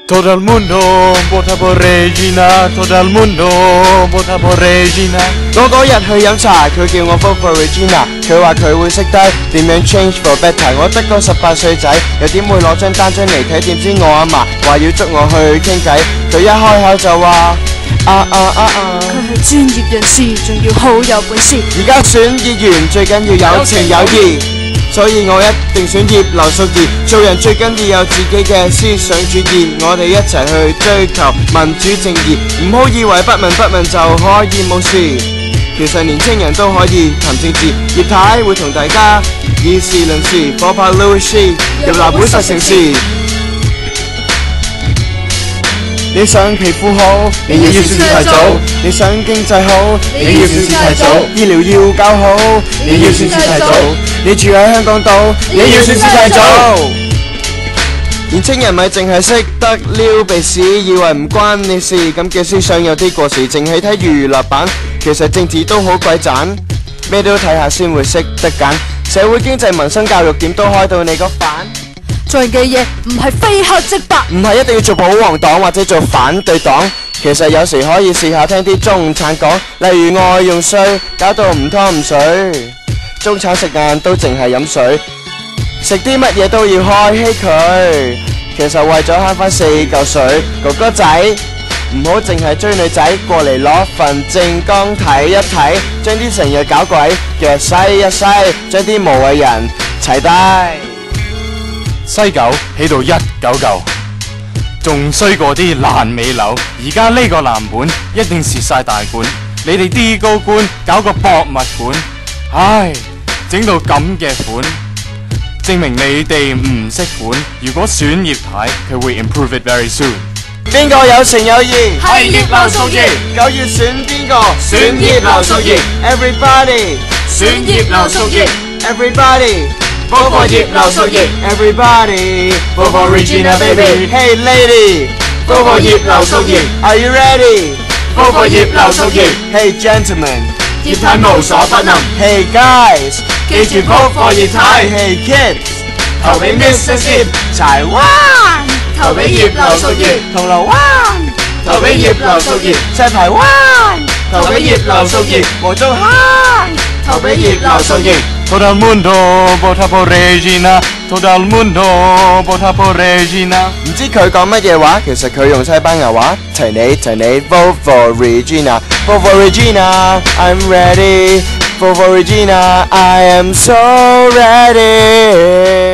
Todo el mundo vota por Regina, todo el mundo vota por Regina。我嗰日去飲茶，佢叫我 vote for Regina， 佢話佢會識得點樣 change for better。我得個18歲仔，又點會攞張單張嚟睇？點知我阿嫲話要捉我去傾偈，佢一開口就話佢係專業人士，仲要好有本事。而家選議員最緊要有情有義。所以我一定選葉劉淑儀，做人最緊要有自己嘅思想主義，我哋一齊去追求民主正義，唔好以為不聞不問就可以冇事，其實年青人都可以談政治。葉太會同大家以事論事，火拍 Louis 入立會實成事。你想皮膚好，你要選擇太早；你想經濟好，你要選擇太早；醫療要搞好，你要選擇太早；你住喺香港島，你要選擇太早。年青人咪淨係識得撩鼻屎，以為唔關你事，咁嘅思想有啲過時，淨係睇娛樂版，其實政治都好鬼賺，咩都睇下先會識得揀，社會經濟民生教育點都開到你個飯。做人嘅嘢唔係非黑即白，唔係一定要做保皇黨或者做反對黨，其實有時可以試下聽啲中產講，例如外用稅搞到唔湯唔水，中產食晏都淨係飲水，食啲乜嘢都要開稀佢，其實為咗慳返4嚿水，哥哥仔唔好淨係追女仔，過嚟攞份政綱睇一睇，將啲成日搞鬼嘅篩一篩，將啲無謂人齊低。西九起到199，仲衰過啲爛尾樓。而家呢個藍本一定蝕晒大本，你哋啲高官搞個博物館，唉，整到咁嘅款，證明你哋唔識管。如果選葉太，佢會 improve it very soon。邊個有情有義？係葉劉淑儀。9月選邊個？選葉劉淑儀。Everybody 選葉劉淑儀。Everybody vote for 葉劉淑儀。 Everybody vote for Regina baby。 Hey lady vote for 葉劉淑儀。 Are you ready vote for 葉劉淑儀。 Hey gentlemen 葉太無所不能。 Hey guys 記住 vote for 葉太。 Hey kids 投俾 Mississippi 柴灣，投俾葉劉淑儀。銅鑼灣，投俾葉劉淑儀。石排灣，投俾葉劉淑儀。黃竹坑，投俾葉劉淑儀。Todo el mundo vota por Regina, todo el mundo vota por Regina。 唔知佢講乜嘢話，其實佢用西班牙話。齊你齊你 vote for Regina, vote for Regina, I'm ready, vote for Regina, I am so ready。